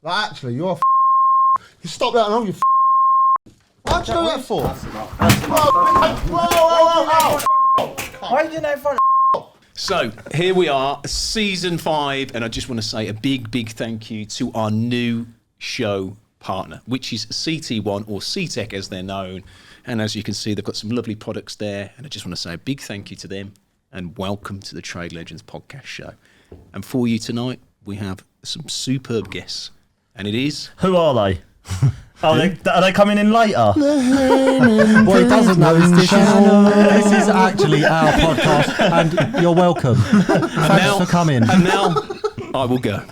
Like, actually, you're you stop that and all you why'd you do that for? Why are you doing that in front of? So here we are, season 5, and I just want to say a big thank you to our new show partner, which is CT1 or CTEC as they're known. And as you can see, they've got some lovely products there. And I just want to say a big thank you to them and welcome to the Trade Legends podcast show. And for you tonight, we have some superb guests. And it is... Who are they? Are they coming in later? What he doesn't know is this is actually our podcast, and you're welcome. Thanks for coming. And now I will go.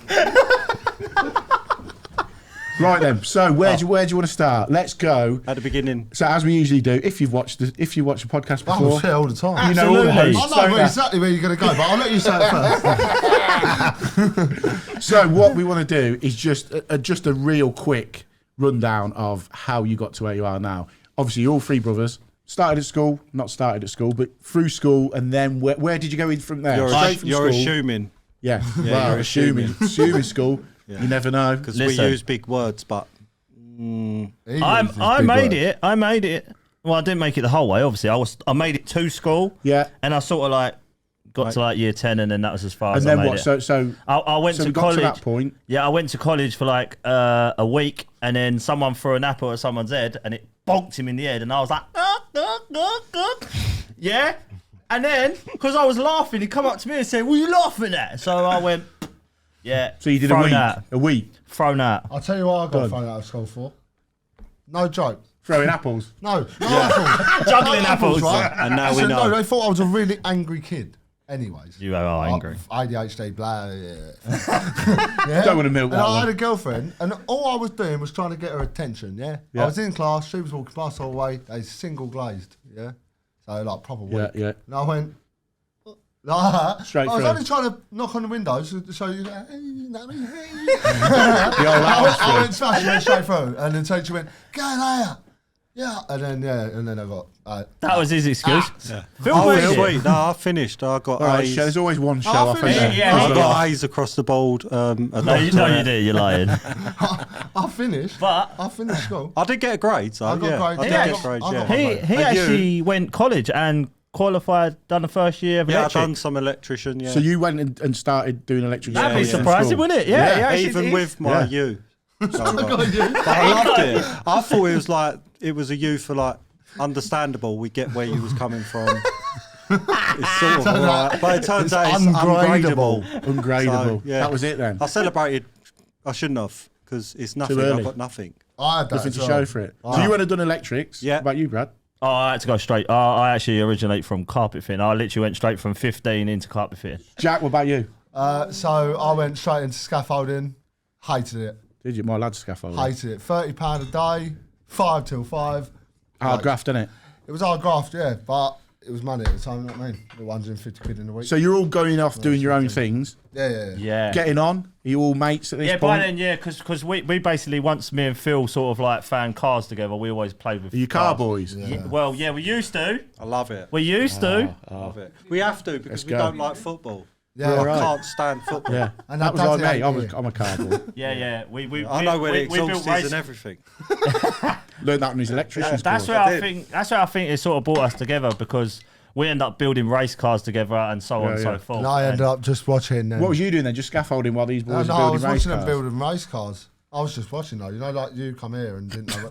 Right then, so where do you want to start? Let's go at the beginning. So as we usually do, if you watch the podcast before, I say all the time. you know all the hosts. I know exactly where you're going to go, but I'll let you say it first. So what we want to do is just a real quick rundown of how you got to where you are now. Obviously, you're all three brothers. Started at school, not started at school, but through school, and then where did you go in from there? You're assuming. Yeah, you're assuming school. Yeah. You never know because we use big words, but I made it. Well, I didn't make it the whole way. Obviously, I made it to school. Yeah, and I sort of like got to like year 10, and then that was as far as I made it. And then what? I went to college. To that point. Yeah, I went to college for like a week, and then someone threw an apple at someone's head, and it bonked him in the head, and I was like, yeah. And then because I was laughing, he come up to me and said, "What are you laughing at?" So I went. Yeah. So you did a week? Thrown out. I'll tell you what I got thrown out of school for. No joke. Throwing apples? No apples. Juggling apples. Right? And now we know. No, they thought I was a really angry kid. Anyways. You are angry. ADHD, blah, yeah. Don't want to milk that and one. I had a girlfriend, and all I was doing was trying to get her attention, yeah? I was in class, she was walking past all the way, they single glazed, yeah? So, like, proper weak. Yeah. And I went... Like that. Straight I was through. only trying to knock on the windows to show you that. I went straight through, and then so she went, "Go there, yeah," and then I got. That was his excuse. Phil sweet. No, I finished. I got A's. There's always one show off. I got A's across the board. No, you did. You're lying. I finished. I finished school. I did get a grade. So I got grades. I did get grades. Yeah. He actually went college and qualified, done the first year of electric. Yeah, I done some electrician, yeah. So you went and started doing electrician. That'd be surprising, wouldn't it? Yeah. Even with my U. But I loved it. I thought it was a U for like understandable. We get where you was coming from. It's sort of right, but it turns out it's ungradable. Ungradable. So, yeah. That was it then. I celebrated. I shouldn't have because it's nothing. Too early. I've got nothing. I had that Nothing as to well. show for it. So you went and done electrics. Yeah. What about you, Brad? Oh, I had to go straight. I actually originate from carpet fitting. I literally went straight from 15 into carpet fitting. Jack, what about you? So I went straight into scaffolding. Hated it. Did you? My lad's scaffolding. Hated it. £30 a day, 5 till 5. Hard graft, innit? It was hard graft, yeah, but it was money at the time, you know what I mean? The 150 quid in a week. So you're all going off doing your own things. Yeah. Getting on? Are you all mates at this point? By then, yeah, because we basically, once me and Phil sort of like found cars together, we always played with Are you car boys? Yeah. Well, yeah, we used to. I love it. We used to. I love it. We have to because we go. don't like football. Yeah, I can't stand football. Yeah. And that was that's like it, me. yeah. I'm a car boy. Yeah. I know where the we built exhaust race- is and everything. Learned that on his electrician's That's course. where I think it sort of brought us together because we end up building race cars together and so on and so forth. And I ended up just watching them. What was you doing then? Just scaffolding while these boys No, were I building was race watching cars? them building race cars. I was just watching though. You know, like you come here and didn't know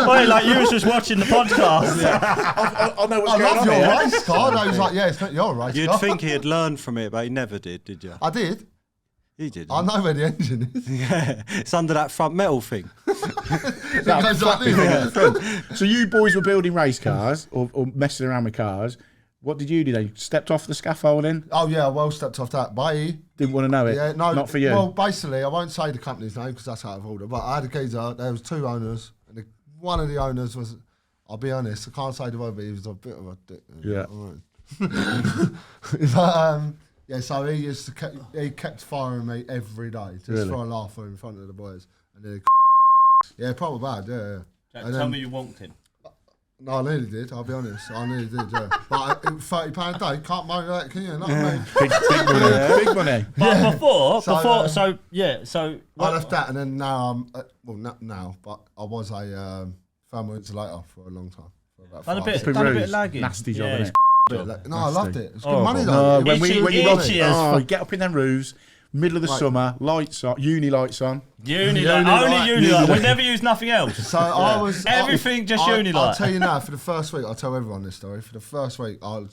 what like you was just watching the podcast. I know what's I going love on your here. race car. And I was like, yeah, it's not your race You'd car. think he'd learned from it, but he never did you? I did. He did. I know where the engine is. Yeah, it's under that front metal thing. It goes like this. So you boys were building race cars or messing around with cars. What did you do then? Stepped off the scaffolding? Oh yeah, well stepped off that. Bye. Didn't want to know it? Yeah, no, Not for you? Well, basically, I won't say the company's name because that's out of order. But I had a geezer. There was 2 owners, and one of the owners was, I'll be honest, I can't say the word, but he was a bit of a dick. Yeah. But yeah, so he kept firing me every day just Really? for a laugh in front of the boys, and then yeah, proper bad, yeah. Tell me you wonked him. No, I nearly did. I'll be honest. I nearly did. Yeah. But £30 a day, can't moan that, can you? Not me. Big money. Big money. But before, I left that, and then now I'm not now, but I was a thermal insulator for a long time. For about Done a 5, bit, 6 done a bit of lagging. Nasty job, Yeah, isn't it? No, I loved it. It's good Horrible. money No, though. when you Itchy as you fuck. get up in them roofs, middle of the Right. summer, lights on, uni lights on. Uni Uni light, only light. uni light. We never use nothing else. So I was Everything just uni I'll light. tell you now. For the first week, I'll tell everyone this story. For the first week, I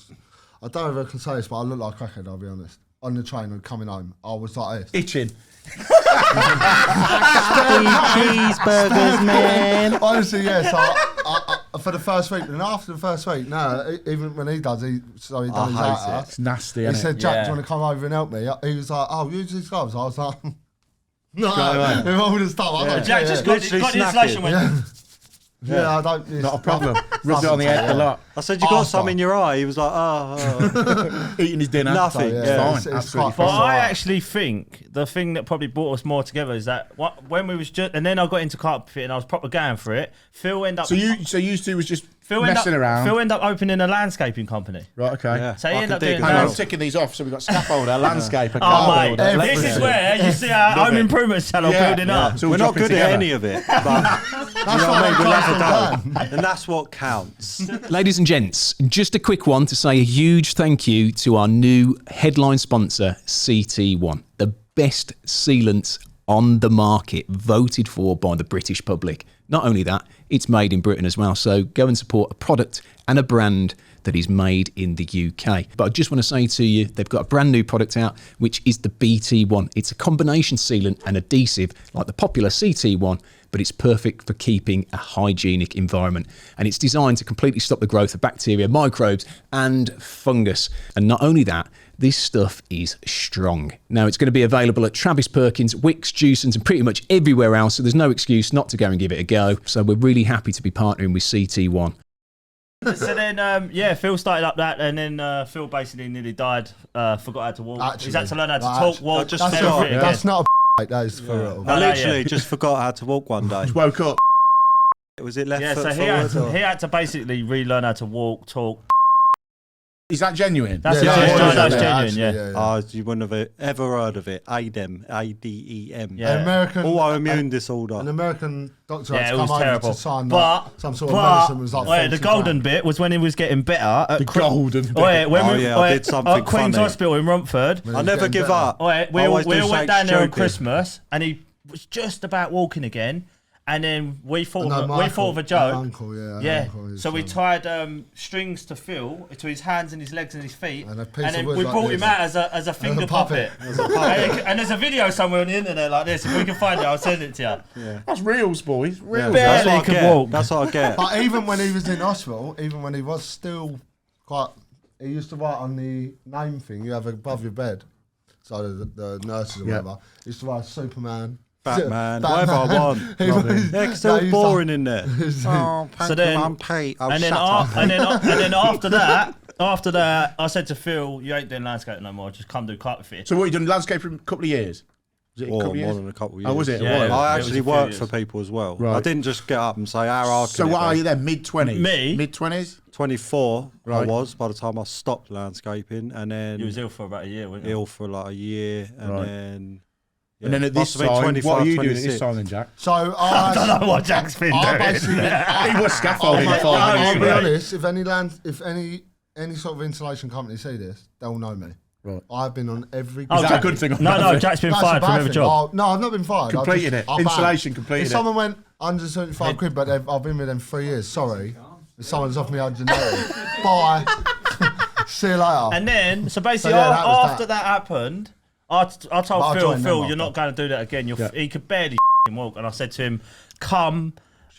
don't know if I can say this, but I look like a crackhead. I'll be honest. On the train and coming home, I was like this. Itching. Cheeseburgers, man. Honestly, yes. For the first week, and after the first week, no, even when he does, he done his outer. It's nasty, He isn't said, it? "Jack, Yeah. do you want to come over and help me?" He was like, "Oh, use these gloves." I was like, "No, away. with all the stuff." I was Jack like, just yeah, got the insulation went. yeah, I don't. Not a problem. Rubbed it on the head a lot. I said, you got Arse some off. in your eye. He was like, oh. Eating his dinner. Nothing. So, yeah, It's it's- fine. it's Absolutely quite But fine. I actually think the thing that probably brought us more together is that when we was just, and then I got into carpet fitting, I was proper going for it. Phil ended up. So you two was just Phil ended messing up, around. Phil ended up opening a landscaping company. Right, okay. Yeah. So he I ended can up dig doing it. Hang on, I'm that. ticking these off. So we've got scaffolder, landscaper, Oh carpet mate, builder, this is everything. where you see our Love home it. improvement channel Yeah, building yeah. up. It's all We're not dropping good together. at any of it, but That's you know what what I mean? I'm We'll trying have to a go. And that's what counts. Ladies and gents, just a quick one to say a huge thank you to our new headline sponsor, CT1, the best sealant on the market, voted for by the British public. Not only that, it's made in Britain as well. So go and support a product and a brand that is made in the UK. But I just want to say to you, they've got a brand new product out, which is the BT1. It's a combination sealant and adhesive like the popular CT1, but it's perfect for keeping a hygienic environment. And it's designed to completely stop the growth of bacteria, microbes, and fungus. And not only that, this stuff is strong. Now, it's going to be available at Travis Perkins, Wickes, Jewson's, and pretty much everywhere else, so there's no excuse not to go and give it a go. So we're really happy to be partnering with CT1. So then, Phil started up that, and then Phil basically nearly died. Forgot how to walk. Actually, He's had to learn how to like, talk, walk, just just forgot, everything. That's not a that is for real. No, I no, literally yeah. just forgot how to walk one day. Just woke up. Was it left Yeah, foot so forward? he had to basically relearn how to walk, talk. Is that genuine? That's Yeah, genuine. yeah, That's yeah, genuine. actually, Yeah. Oh, you wouldn't have ever heard of it. ADEM, A-D-E-M. Yeah. American Autoimmune disorder. An American doctor Yeah, had it to was come over terrible. to sign But some sort of medicine was like the 40 golden grand. bit was when he was getting better. At The golden bit. When Oh, yeah, I did something at Queen's funny. Hospital in Romford. When I he was never getting give better. up. We I all always do went Shakes down there on joking. Christmas, and he was just about walking again. And then we thought No, of Michael, a joke. our uncle, yeah, our Yeah. uncle is, So we tied strings to Phil to his hands and his legs and his feet, And a and piece of then wood we like brought this. him out as a finger puppet. puppet. And there's a video somewhere on the internet like this. If we can find it, I'll send it to you. That's reals, boys. Reals. Yeah. That's what I could get. walk. That's what I get. But even when he was in hospital, even when he was still quite, he used to write on the name thing you have above your bed. So the nurses or Yeah. whatever used to write Superman, Batman, whatever I want. He was- Yeah, 'cause no, they're he all was boring in there. Oh, So then- I'm Pete. Oh, And then, shut up. and then after that, I said to Phil, "You ain't doing landscape no more. Just come do carpet fit." So what, you done landscape for a couple of years? Was it a Or couple of more years? than a couple of years. Oh, was it? Yeah, It was. I it was actually a few worked years. for people as well. Right. I didn't just get up and say, how hard So can what it are be?" you then? Mid-20s? Me? Mid-20s? 24 I Right. was by the time I stopped landscaping, and then You was ill for about a year, weren't you? ill for like a year, and Right. then... And then at this must have been time, 25, what are you doing at 26. this time then, Jack? So I don't know what Jack's been I doing. basically, He was scaffolding I'll, for I'll be Right. honest. If any sort of insulation company see this, they'll know me. Right. I've been on every. Oh, Is that Jack- a good thing or No, bad no, thing? Jack's been That's a fired from bad every thing. job. Oh, no, I've not been fired. I've Completed just- it. I've banned. Insulation completed If it. someone went 175 quid, but I've been with them 3 years. Sorry, if someone's offered me 180, bye. See you later. And then, so basically, So, yeah, that was after that. that happened, I But told I Phil, joined them Phil, after. you're not going to do that again. He could barely walk, and I said to him, "Come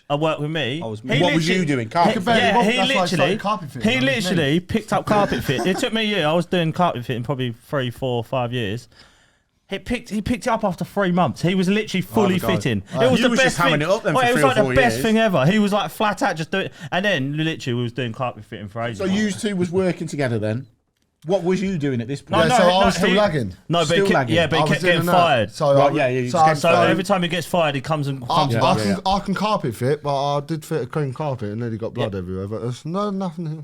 and work with me." I was- He What was literally- you doing? Carpet could barely walk, he that's why I started literally, carpet fitting, he that was me. literally picked up carpet fit. It took me a year. I was doing carpet fitting probably 3, 4, 5 years. He picked it up after 3 months. He was literally fully God. fitting. It was You the was best just hamming thing. it up then for it was 3 or like the 4 best years. thing ever. He was like flat out just doing it. And then literally we was doing carpet fitting for ages. So you two was working together then? What was you doing at this No, point? Yeah, so I was still he- lagging. No, but Still he kept, lagging. yeah, but I he was kept in getting and out. fired. So, Right, yeah, you so, just I, kept So fired. every time he gets fired, he comes and I, comes Yeah, back. yeah. I can carpet fit, but I did fit a cream carpet and nearly got blood everywhere. But there's nothing.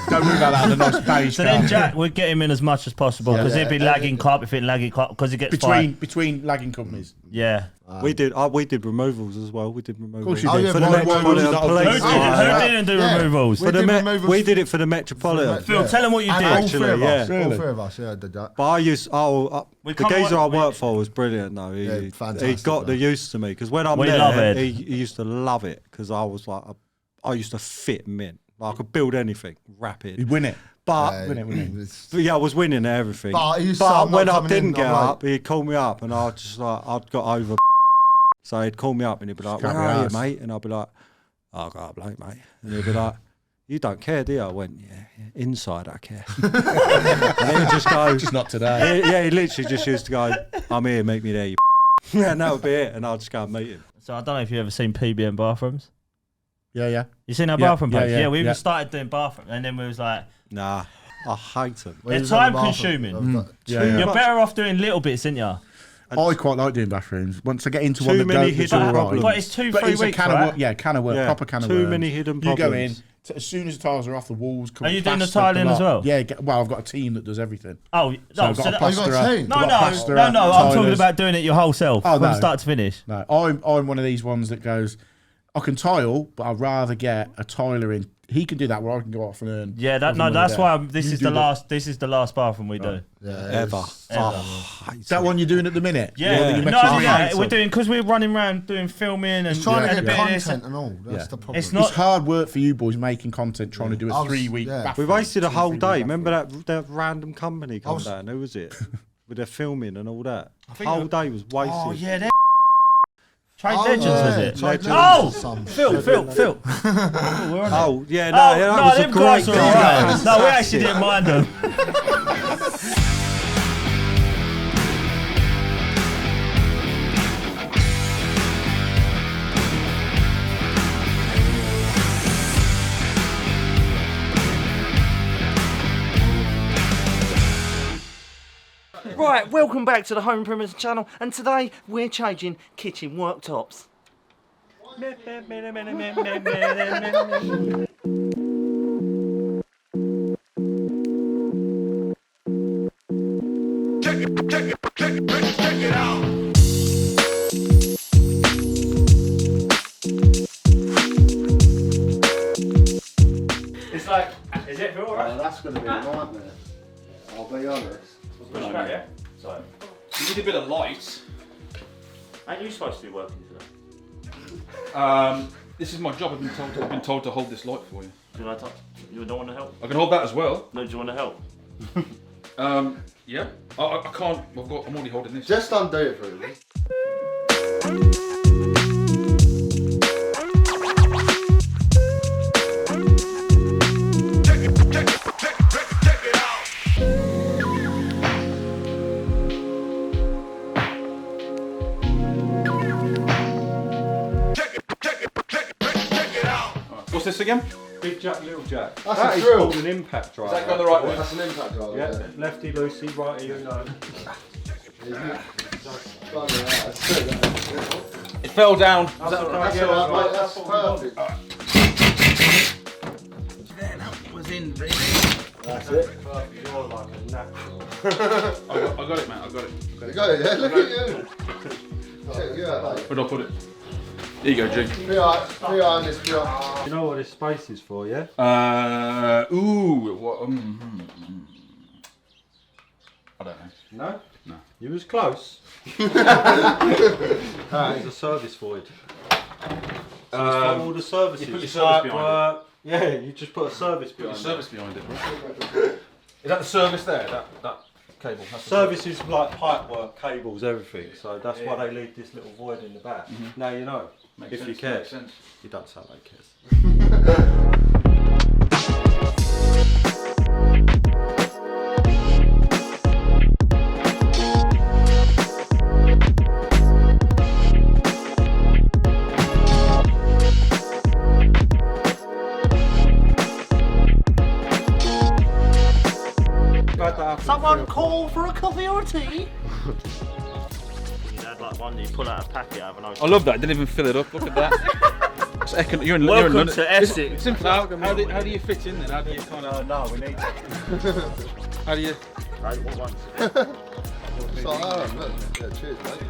Don't worry about that. The nice beige So then carpet. Jack would get him in as much as possible because he'd be lagging carpet fit, because he gets fired. between lagging companies. Yeah. we did removals as well. We did removals. you Oh, did. yeah, For the right, Metropolitan right, Police. right. Who Oh, didn't do yeah. removals? We For the did Met- removals. we did it for the Metropolitan. Phil, tell him what you And did. all Actually, three of us. yeah. All Really? three of us, yeah, did that. But I used the can't geezer I work- worked for was brilliant though. Yeah, He fantastic, got the man. use to me because when I'm We there, love it. he used to love it because I was like, I used to fit him in. Like, I could build anything rapid. You'd win it. But Win it. It's- but yeah, I was winning everything. But he used to say, "I'm not when I coming in, didn't get I'm late." up, he'd call me up, and I'd got over. So he'd call me up, and he'd be like, Can't "Where be are you, arsed. mate?" And I'd be like, "I got up late, mate." And he'd be like, "You don't care, do you?" I went, "Yeah, inside I care." And he'd just go, Just not today. he literally just used to go, "I'm here, meet me there, you." And that would be it, and I'd just go and meet him. So I don't know if you've ever seen PBM bathrooms. Yeah. You seen our Yeah, bathroom yeah, page? yeah, Yeah, we yeah. even started doing bathroom, and then we was like, Nah, I hate them. When he They're was on the bathroom, time-consuming. I was like, Yeah. you're better off doing little bits, aren't you? I quite like doing bathrooms. Once I get into Too one that many don't, that's hidden all problems. right. But it's 2-3 But it's weeks, a can right? of work. Yeah, can of work. Yeah, Proper can of too worms. many hidden You go in. problems. As soon as the tiles are off the walls, come Are you doing the plaster tiling them as up. well? Yeah, well, I've got a team that does everything. Oh, So no, I've got so a that, you got a plasterer. team? no, I've got a plasterer, I'm talking tilers. about doing it your whole self Oh, from no. start to finish. No, I'm one of these ones that goes, I can tile, but I'd rather get a tiler in. He can do that where I can go off and earn. Yeah, other money that's there. why You this is do the that. last. This is the last bathroom we do. Yeah, Ever. it's- Oh, I hate Is that it. one you're doing at the minute? Yeah, The one that you no, mentioned? yeah, hate we're them. doing because we're running around doing filming and Trying and to a get bit of this. content and all. That's Yeah. the problem. It's not- It's hard work for you boys making content, trying to do I a was- 3-week yeah. bathroom. We wasted a 2-3 whole week day. bathroom. Remember that random company come was- down? Who was it? With their filming and all that. Whole day was wasted. Oh yeah, they're Trade Oh, Legends yeah, was it? Trade Legends Oh, or some Phil. Oh yeah, no, Oh, yeah, no, that was a them great guys were game. alright. No, we actually didn't mind them. Right, welcome back to the Home Improvements channel, and today we're changing kitchen worktops. It's like, is it Phil alright? That's going to be a nightmare. I'll be honest. So, You need a bit of light. ain't you supposed to be working today? This is my job. I've been told to hold this light for you. Do you want to You don't want to help? I can hold that as well. No, do you want to help? Yeah. I can't. I'm already holding this. Just undo it for me. What's this again? Big Jack, Little Jack. That's That a is drill. called an impact driver. Is that going the right way? That's an impact driver. Yeah, lefty loosey, righty you know. It fell down. That's alright, mate. That's perfect. That's it. You're like a natural. I got it, man. I got it. You got it, yeah? Look at you. Check you out, mate. Where do I put it? There you go, G. Be on this, be on. You know what this space is for, yeah? Ooh. What? I don't know. No? No. You was close. It's a service void. All the services. you put your service pipe behind work. Yeah, you just put a service Put the behind service behind it, bro. Is that the service there? That cable? That's the Service is like pipe work, cables, everything. So that's why they leave this little void in the back. Now you know. Makes if sense, you care. makes sense. You don't sound like kids. coffee or a tea? You had like one you pull out a packet out of an I love that. Didn't even fill it up. Look at that. You're in Welcome London. to Essex. Simple. How do you fit in then? How do you kind of? No, we need to. How do you? Right, what ones? So, yeah, cheers, mate.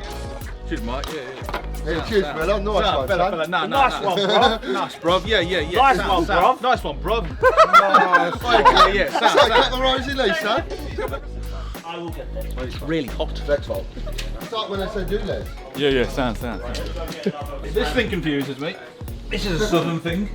Cheers, mate. Yeah. Yeah, cheers, fella. Nice one, fella. Nice one, bruv. Nice, bruv. Yeah. Nice Sound, one, sound. bruv. Nice one, bruv. Yeah. So, cut the rosy leaf, son. I will get there. Well, it's really hot. It's like when I said do Les. Yeah. Sound. This thing confuses me. This is a southern thing.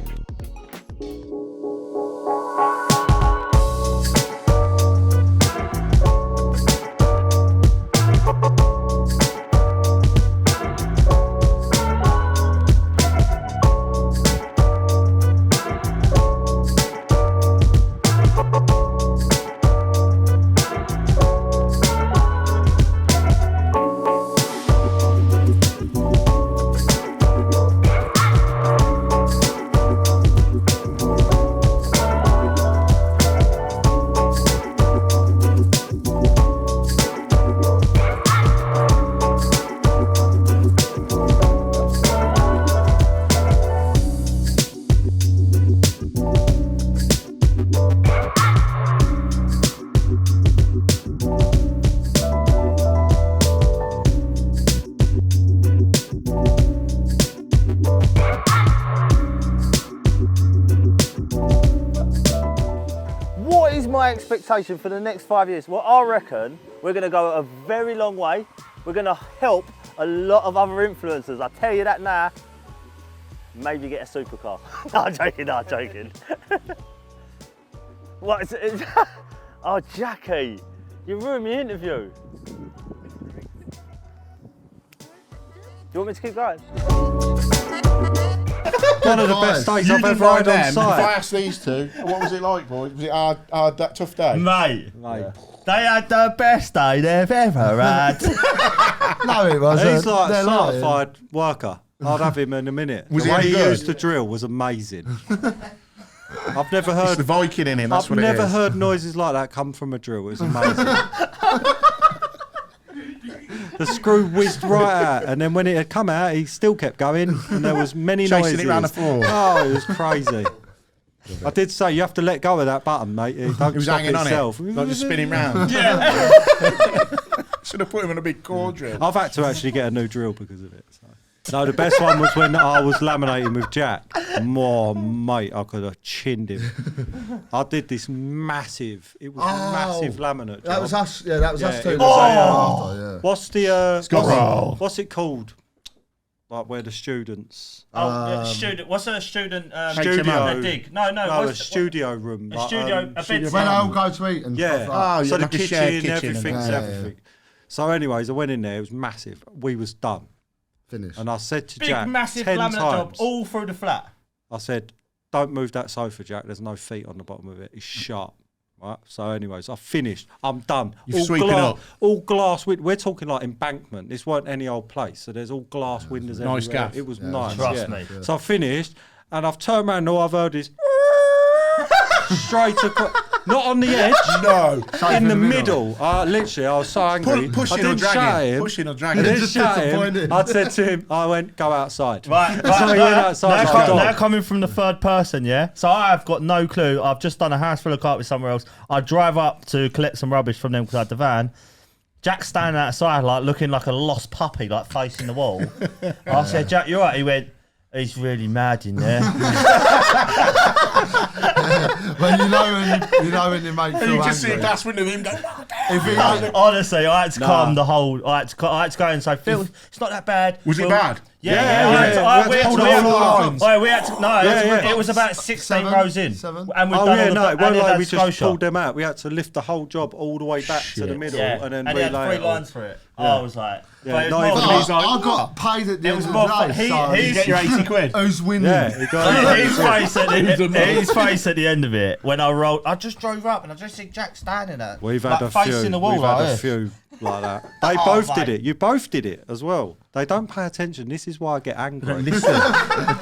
What is my expectation for the next 5 years? Well, I reckon we're going to go a very long way. We're going to help a lot of other influencers. I tell you that now. Maybe get a supercar. No, I'm joking. What is it? Oh, Jackie, you ruined my interview. Do you want me to keep going? One of the best days You I've didn't ever write had on them. If I site. asked these two, what was it like, boy? Was it hard that tough day? Mate, Mate. they had the best day they've ever had. No, it wasn't. He's like They're a lying. certified worker. I'd have him in a minute. Was the he way any he good? used to drill was amazing. I've never It's heard. the Viking in him, that's I've what it never is. heard noises like that come from a drill. It was amazing. The screw whizzed right out, and then when it had come out, he still kept going, and there was many Chasing noises. it round the floor. Oh, it was crazy. I did say you have to let go of that button, mate. It don't He was stop hanging itself. on it, like just spinning round. Yeah. Should have put him on a big core drill. I've had to actually get a new drill because of it. So. No, the best one was when I was laminating with Jack. Oh, mate, I could have chinned him. I did this massive, it was a massive laminate job. That was us. Yeah, that was us Yeah, too. it was After, yeah. What's the Scott Roll. what's it called? Like where the students Oh, yeah, student. What's a student? Studio. A dig. No. no, a what's studio room. A like, studio. A When bed. they all go to eat and Yeah. stuff like Oh, so yeah, the like a shared kitchen, kitchen and everything's that. Yeah, everything. So, anyways, I went in there. It was massive. We was done, finished. and I said to Big, Jack massive 10 laminate job times. all through the flat. I said, "Don't move that sofa, Jack. There's no feet on the bottom of it. It's sharp." Right. So, anyways, I finished. I'm done. You're sweeping up. All glass. We're talking like embankment. This weren't any old place. So there's all glass windows Nice everywhere. gaff. It was nice. Trust yeah. me. So I finished, and I've turned around and all I've heard is straight across. Not on the edge. No. In the middle. Literally, I was so angry. Pushing I or didn't shout at dragging. him. Pushing or I dragging. didn't Just shout at him. disappointed. I said to him, I went, go outside. Right. So he went outside like a dog. Now coming from the third person, yeah. So I've got no clue. I've just done a house full of carpet somewhere else. I drive up to collect some rubbish from them because I had the van. Jack's standing outside, like looking like a lost puppy, like facing the wall. I said, "Jack, you're right." He went, "He's really mad in there." When you know when your mate And feel you just see a angry. glass window of him going, If he, Honestly, I had to calm the whole. I had to go and say, "Phil, it's not that bad." was it bad? Yeah. Yeah, I had to- yeah, I- we had to pull we had all to- the lines. we had to. No, Yeah. it was about 16 Seven? rows in, Seven? and we've Oh done yeah, all no, the, it and wasn't then like had we just Scotia. pulled them out. We had to lift the whole job all the way back to the middle Yeah, and then he had relay 3 it all. lines for it. I was like, Yeah, but it not was even more these fun. I got paid at the It end was of more the fun. day. He- so he's- You get your 80 quid. who's winning? Yeah, he got His face at his face at the end of it when I rolled. I just drove up and I just see Jack standing there. We've like, had a facing few. the wall We've like had a this. few like that. They Oh, both did mate. it. You both did it as well. They don't pay attention. This is why I get angry. Listen.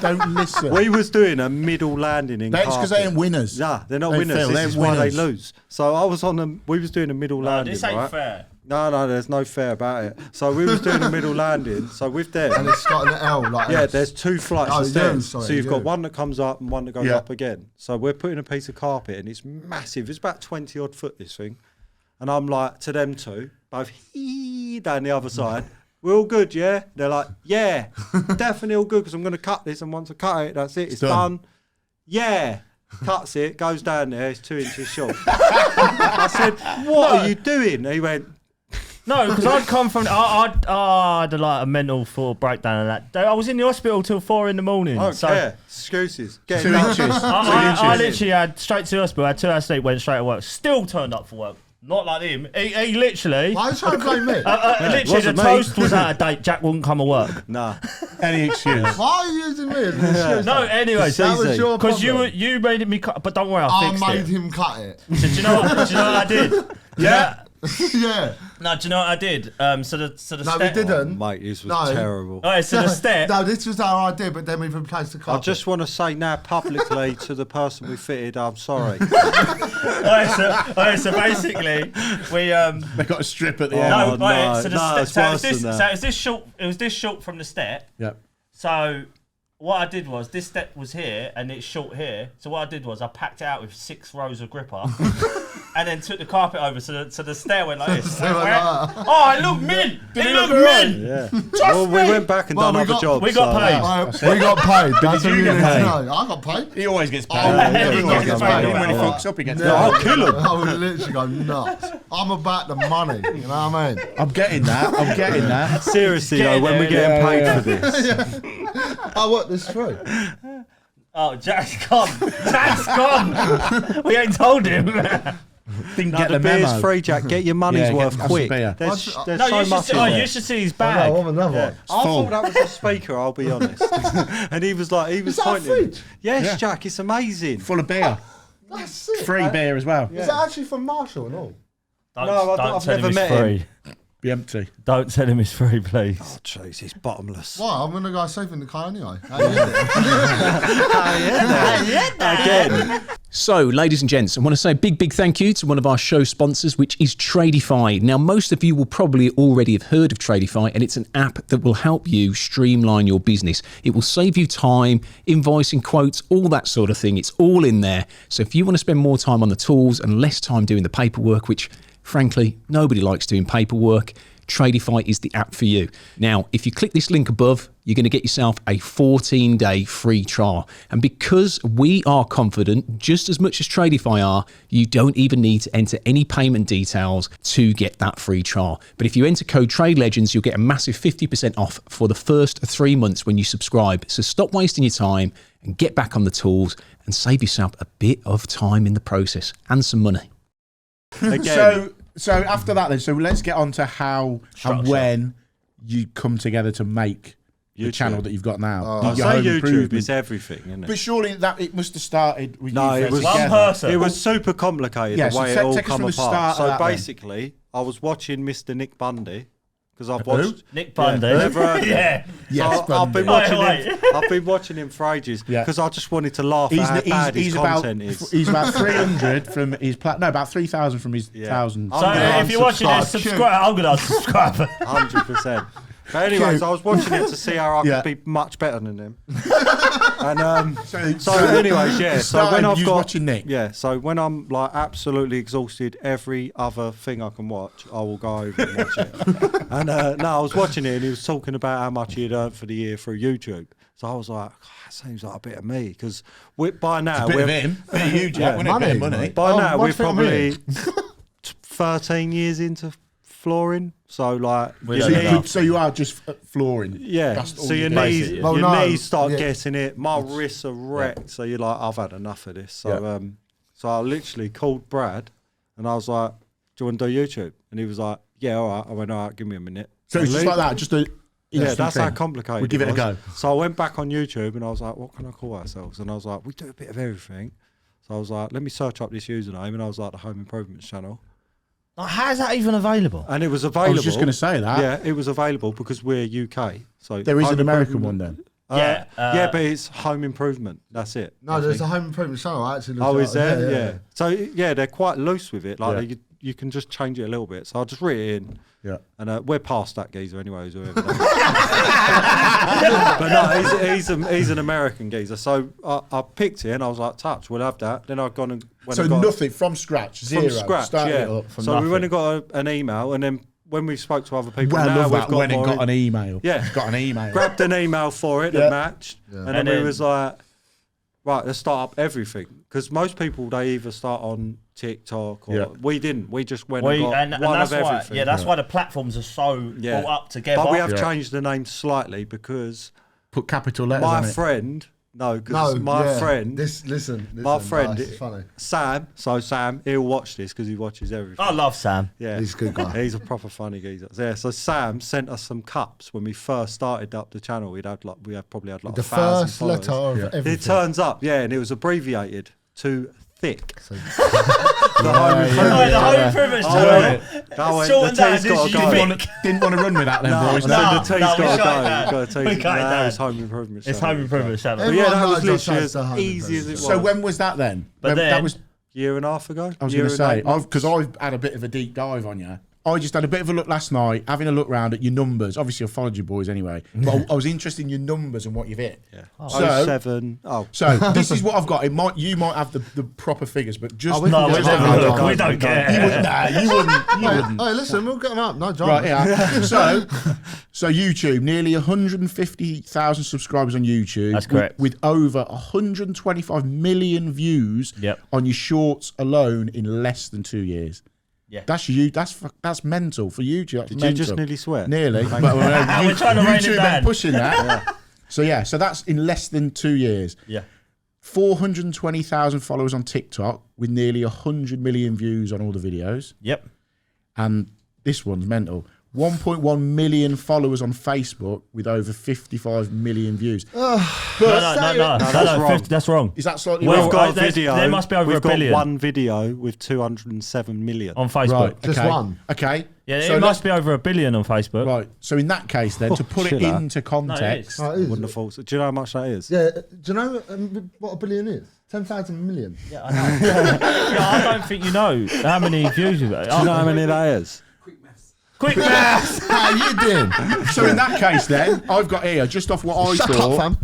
Don't listen. We was doing a middle landing in That's because they carpet. ain't winners. Nah, they're not They winners. fail, This they're is why they winners. lose. So I was on them. We was doing a middle No, landing, this ain't right? fair. No, there's no fair about it. So we was doing a middle landing. So with them, And it's got an L like yeah, this. there's 2 flights Oh, of stairs. sorry, so you've got you. one that comes up and one that goes Yeah. up again. So we're putting a piece of carpet and it's massive. It's about 20 odd foot, this thing. And I'm like, to them two, both down the other side, we're all good, yeah? They're like, yeah, definitely all good because I'm going to cut this. And once I cut it, that's it. It's done. Yeah. Cuts it, goes down there, it's 2 inches short. I said, what are you doing? And he went, No, because I'd come from. I had like a mental breakdown and that. I was in the hospital till 4 in the morning. I don't so care. Excuses. Get 2 it done. inches. I literally had straight to the hospital, had 2 hours sleep, went straight to work. Still turned up for work. Not like him. He literally. Why are you trying to blame me? Literally, the wasn't me. toast was out of date. Jack wouldn't come to work. Nah. Any excuse. Why are you using me as an excuse? No, anyway, That was your because problem. you made me cut. But don't worry, I I fixed made it. him cut it. So, do you know what I did? Yeah. Yeah. No, do you know what I did? So the No, step. we didn't. Mate, this was No. terrible. Alright, so the step. No, this was our idea, but then we replaced the I carpet. just want to say now publicly to the person we fitted, I'm sorry. Alright, so basically, we They got a strip at the Oh, end. no, no, right, so the no, step. it's So it worse was this. than that. So it was this short. It was this short from the step. Yep. So what I did was this step was here and it's short here. So what I did was I packed it out with 6 rows of gripper, and then took the carpet over so the stair went like this. Stair went like that. Oh, it looked mint. It looked mint. Yeah. Trust Well, we me. went back and Well, done we other got- jobs. we got so- paid. We got paid. That's what you you get need to paid? know. I got paid. He always gets paid. Oh, he everyone always gets gets paid. paid. Even when he Yeah. fucks up, he gets No, paid. I'll kill him. I would literally go nuts. I'm about the money. You know what I mean? I'm getting that. I'm getting that. Seriously Get though, in when there, we're getting paid yeah. for this. I worked this through. Oh, Jack's gone. Jack's gone. We ain't told him. Didn't No, get the the beer's memo. free, Jack. Get your money's Yeah, worth have some quick. beer. There's What's- there's No, so you should much see. in Oh, there. you should see his I bag. want another one. I full. thought that was a speaker, I'll be honest. And he was like, he was Is that a pointing. fridge? Yes, Yeah. Jack, it's amazing. Full of beer. That's it. Free beer as well. Is that actually from Marshall and all? Don't, No, don't I've tell never him met it's him. free. Be empty. Don't tell him it's free, please. Oh, jeez, he's bottomless. Well, I'm going to go safe in the car anyway. Again. So, ladies and gents, I want to say a big thank you to one of our show sponsors, which is Tradify. Now, most of you will probably already have heard of Tradify, and it's an app that will help you streamline your business. It will save you time, invoicing, quotes, all that sort of thing. It's all in there. So if you want to spend more time on the tools and less time doing the paperwork, which frankly, nobody likes doing paperwork, Tradify is the app for you. Now, if you click this link above, you're going to get yourself a 14-day free trial. And because we are confident, just as much as Tradify are, you don't even need to enter any payment details to get that free trial. But if you enter code TradeLegends, you'll get a massive 50% off for the first 3 months when you subscribe. So stop wasting your time and get back on the tools and save yourself a bit of time in the process and some money. Again. So after that then, so let's get on to how Structure. and when you come together to make the YouTube. channel that you've got now. I Your say home YouTube improvement. is everything, isn't it? But surely that it must have started with No, you it was One together. person. It was super complicated Yeah, the so way take- it all take us come from the apart. start of So that then. basically, I was watching Mr. Nick Bundy because I've watched Nick Bundy. never heard of him. Yeah. Yes, So I've been Bundy. watching Wait, him. I've been watching him for ages Yeah. because I just wanted to laugh at how bad his content is. He's about 300 from his about 3,000 from his 1,000. So if you're watching this, subscribe. I'm gonna unsubscribe. 100%. But anyways, I was watching it to see how I Yeah. could be much better than him. And so anyways, yeah. So when started I've you got watching Nick. yeah, so when I'm like absolutely exhausted, every other thing I can watch, I will go over and watch it. And no, I was watching it, and he was talking about how much he had earned for the year through YouTube. So I was like, that seems like a bit of me because by now Bit we're of him, bit of you, Jack. Yeah. Wasn't it? Bit of Money, money. mate. by Oh, now we're what's that mean? probably 13 years into flooring. So like We your don't know. knees- So you are just flooring. yeah, That's all so you your do. knees, Basically, Well, your no, knees start yeah. getting it. My wrists are wrecked. So you're like, I've had enough of this. So so I literally called Brad, and I was like, "Do you want to do YouTube?" And he was like, "Yeah, all right." I went, "All right, give me a minute." So it's just Lee- like that, just a Yeah, instant that's thing. how complicated. We'll give it a was. go. So I went back on YouTube and I was like, "What can I call ourselves?" And I was like, "We do a bit of everything." So I was like, "Let me search up this username," and I was like, "The Home Improvements Channel." Like, how is that even available? And it was I available. was just going to say that. Yeah, it was available because we're UK. So There is Home an American Improvement- one then. Yeah, yeah, but it's Home Improvement. That's it. No, I there's think. a home improvement channel. I actually looked Oh, it is up. there? Yeah. So yeah, they're quite loose with it. Like you can just change it a little bit. So I'll just read it in. Yeah. And we're past that geezer anyway. Whoever but no, he's an American geezer. So I picked it and I was like, touch, we'll have that. Then I've gone and went So and got nothing from scratch, zero. from scratch. Started Yeah. it up. So we went and got an email, and then when we spoke to other people, Well, I now love we've that. got Went and more got an email. Yeah. Got an email. grabbed an email for it Yeah. that matched, and And then we then- was like, right, let's start up everything, because most people they either start on TikTok or Yeah. we didn't. We just went and got and one that's of why, everything. yeah, that's why the platforms are so Yeah. brought up together. But we have Yeah. changed the name slightly because Put capital letters my on it. friend, No, my yeah. friend, Listen, my friend, it's funny. Sam. So Sam, he'll watch this because he watches everything. I love Sam. Yeah, He's a good guy. He's a proper funny geezer. Yeah, so Sam sent us some cups when we first started up the channel. We had probably had like The 1,000 first followers. letter of everything. It turns up, yeah, and it was abbreviated to thick. So- The home improvement. the home improvement Oh, channel. yeah. Short and the T's down, got to did go. you Didn't want to run with that then, No, boys. I no. said the T's we got to shut it go. down. Got to We T's. cut it Nah, down. it's home improvement. It's channel. home improvement channel. But yeah, that Everyone was knows literally that's the as home easy as it was. improvement. So when was that then? But then- that was. Year and a half ago. I was Year going to and say 8 months. because I've had a bit of a deep dive on you. I just had a bit of a look last night, having a look round at your numbers. Obviously, I followed you boys anyway, but I was interested in your numbers and what you've hit. Yeah. So- 07. Oh, So this is what I've got. You might have the proper figures, but just we can No, get we that don't out. look. No, We don't care. you wouldn't. Nah, you wouldn't. Hey, listen, we'll get them up. No drama. Right, yeah. So YouTube, nearly 150,000 subscribers on YouTube. That's correct. With over 125 million views Yep. on your shorts alone in less than 2 years. Yeah. That's mental for YouTube. That's did mental. you just nearly swear? Nearly. Thank But, you. We're trying to rein it YouTube down. been pushing that. So that's in less than 2 years. Yeah. 420,000 followers on TikTok with nearly 100 million views on all the videos. Yep. And this one's mental. 1.1 million followers on Facebook with over 55 million views. No, that's wrong. 50, that's wrong. Is that slightly Well, wrong? We've got a there's- video. there must be over We've a billion. got one video with 207 million. On Facebook. Right. Just okay. one. Okay. Yeah, So it must let's- be over 1 billion on Facebook. Right. So in that case, then, to put it chill out. into context, No, it is. Wouldn't have thought so. Do you know how much that is? Yeah, do you know what a billion is? 10,000 million. Yeah, I know. Yeah, I don't think you know how many views you've got. Do you know how many that is? Quick maths! How you doing? so in that case, then, I've got here, just off what I Shut thought, up,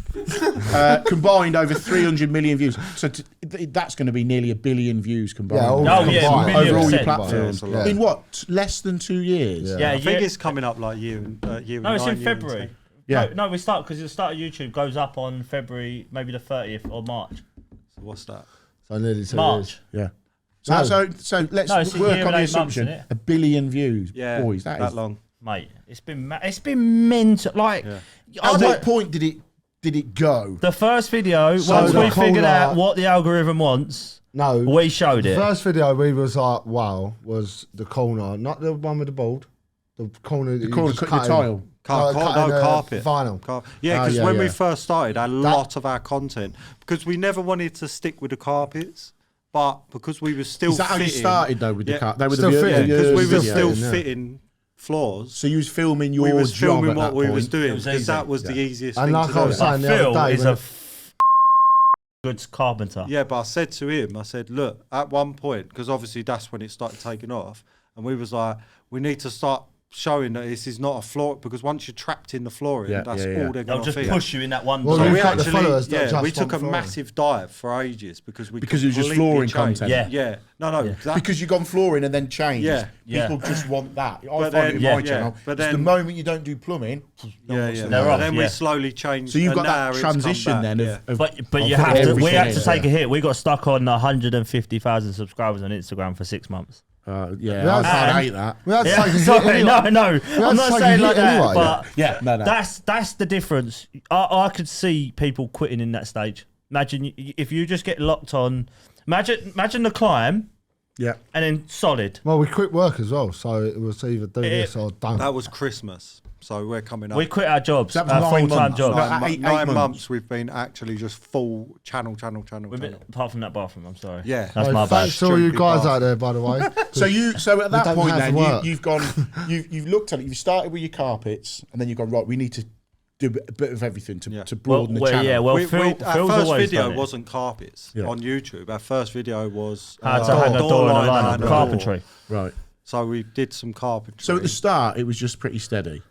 fam. combined over 300 million views. So that's going to be nearly 1 billion views combined. Yeah, all Oh, yeah, combined. million over all your percent. platforms. Yeah, it's a lot. In what? Less than 2 years? Yeah. Yeah, I think yeah. it's coming up like year and No, it's nine, in year and February. 10. Yeah. No, we start because the start of YouTube goes up on February, maybe the 30th or March. So what's that? So nearly 2 March. Yeah. No. So let's No, it's a work year on and the 8 months, assumption isn't it? 1 billion views. Yeah, Boys, that is. long. Mate, it's been mental. Like, I At don't- what point did it go? the first video, So once the we figured caller- out what the algorithm wants, No. we showed The it. first video we was like, wow, was the corner, not the one with the board. The corner. The corner cut your tile. Carpet. Vinyl. Yeah, Oh, because yeah, when we yeah. first started, a lot of our content, because we never wanted to stick with the carpets, but because we were still Is that how you fitting, started though with the Yeah. car? They were Still the fitting, because we were Yeah. still Yeah. fitting floors. So you was filming your We was job filming at what that we point. was doing was because easy. that was the easiest And thing like to I do. was saying the Phil other day, is when a good carpenter. Yeah, but I said to him, I said, look, at one point, because obviously that's when it started taking off, and we was like, we need to start showing that this is not a floor, because once you're trapped in the flooring, Yeah, that's yeah, yeah. all they're They'll going to just fit. push you in that one Well, So zone. we've we got the actually, followers that yeah, we just took a want flooring. massive dive for ages because we Because it was just completely flooring changed. content. Yeah. Yeah, no, that, Because you've gone flooring and then changed. Yeah. Yeah. People just want that. I find then- it in yeah, my yeah. channel. But It's the then- moment you don't do plumbing. yeah. They're off, Then yeah. we slowly changed. So you've and got now that it's come transition back, then yeah. of But you of have to. We everything had in. to take a hit. We got stuck on 150,000 subscribers on Instagram for 6 months. Yeah, Yeah, I and- hate that. We had to Yeah, take a hit sorry, anyway. no, had I'm to not take a saying hit like that, anyway. but Yeah, no. that's the difference. I could see people quitting in that stage. Imagine if you just get locked on. Imagine the climb Yeah. and then solid. Well, we quit work as well, so it was either do this or don't. That was Christmas, so we're coming up. We quit our jobs, That was our 9 full-time months. jobs. No, Nine, 8 9 months. months we've been actually just full channel. We've been- apart from that bathroom, I'm sorry. Yeah. that's Hey, my bad. thanks to all you Stupid guys bastard. out there, by the way. So at that don't point have then work. you've gone you've looked at it. You've started with your carpets and then you've gone right. We need to do a bit of everything to Yeah. broaden the channel. Yeah, well, our Phil's first always video done it. wasn't carpets Yeah. on YouTube. Our first video was How to hang a door in a line, and a carpentry. door. Right. So we did some carpentry. So at the start, it was just pretty steady.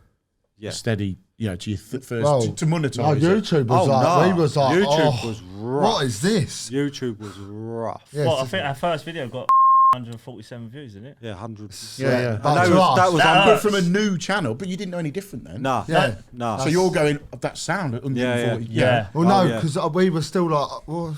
yeah. Steady, to your first Well, to monetize No, it. YouTube was like, we was like, YouTube oh, was rough. what is this? YouTube was rough. Yeah, Well, I it's- think our first video got 147 views, didn't it? Yeah, 100. Yeah. But that to was, us- that was That But unbooked. from a new channel, but you didn't know any different then. Nah, Yeah. nah. So you're going that sound at 140. Yeah. Well, no, yeah. because we were still like, what?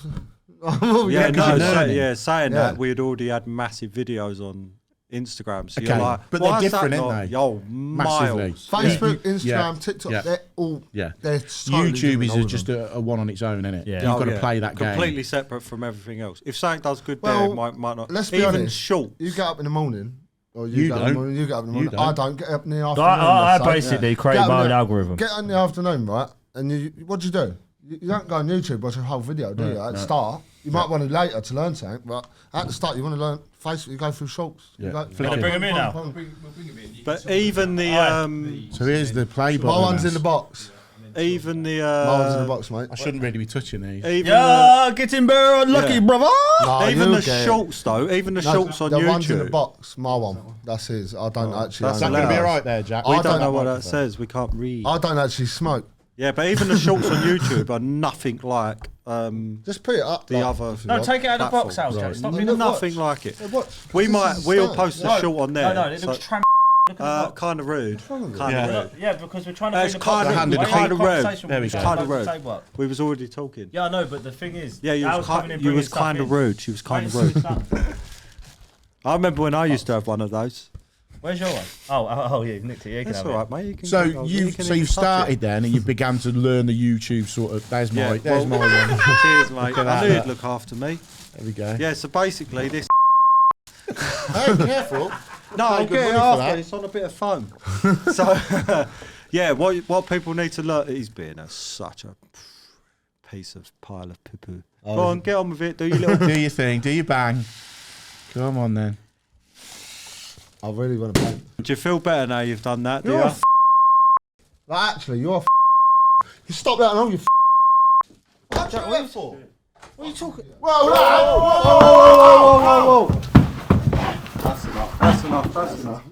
Yeah, because no, you're learning. saying Yeah. that we had already had massive videos on Instagram. So Okay, you're like, but they're why is that different, not- aren't they? Yo, Massively. miles. Facebook, Yeah. Instagram, Yeah. TikTok, Yeah. they're all, Yeah. they're totally YouTube different, all is of just them. a one on its own, isn't it? Yeah. You've Oh, got to yeah. play that completely game. separate from everything else. If something does good Well, there, it might not. Let's be Even honest. shorts. You get up in the morning, or You you get up in the don't. morning, you get up in the You morning. don't. I don't get up in the afternoon. I let's say. basically create Get up my in own the- algorithm. Get in the afternoon, right? And what do you do? You don't go on YouTube, watch a whole video, do you? At the start, you might want to later to learn something, but at the start, you want to learn Facebook. You go through shorts. Yeah. You go, Flick Can I it. bring him in now? But even the So here's the play button. My one's in the box. even the My one's in the box, mate. I shouldn't really be touching these. even Yeah, getting better unlucky, Yeah. brother. No, the, even you the get- shorts though, even the No, shorts on the one's in the YouTube. box. My one. That's his. I don't actually. that's own Is that going to be it. all right there, Jack? I We don't don't know what know. that says. We can't read. I don't actually smoke. Yeah, but even the shorts on YouTube are nothing like Just put it up. the other. if you No, want. take it out of the box, Platforms. Al. Stop No, being look, nothing watch. like it. Watch. We This might. is We'll stand. post a No, short on there. No, it so- looks look at the box. kind of rude. wrong with Kind of Yeah. rude. Yeah, because we're trying to Uh, bring it's the kinda- box. kinda Why are you rude. conversation There we with go. me? Kind Don't of rude. say what? We was already talking. Yeah, I know, but the thing is, Yeah, you Al's was, coming in you bringing was stuff kind of in. rude. She was kind of Bring rude. some stuff. I remember when I used to have one of those. Where's your one? Oh, yeah, nicked it. Yeah, you can That's have all it. right, mate. You can So go- you've can so even you've touch it. started then, and you began to learn the YouTube sort of. There's my Yeah, there's well- my one. Cheers, mate. at I knew that. you'd look after me. There we go. Yeah, so basically this. Hey, careful. No, I'll good get it money for after. that. It's on a bit of foam. So, yeah, what people need to learn is being such a piece of pile of poo-poo. Go on, get on with it. Do your little. Do your thing. Do your bang. Come on then. I really want to play. Do you feel better now you've done that? Do You're you? a Like, actually, you're a You stop that now, you What are you doing for? What are you talking? Whoa, whoa, whoa, whoa, whoa, whoa, whoa, whoa. That's enough. That's enough. That's enough.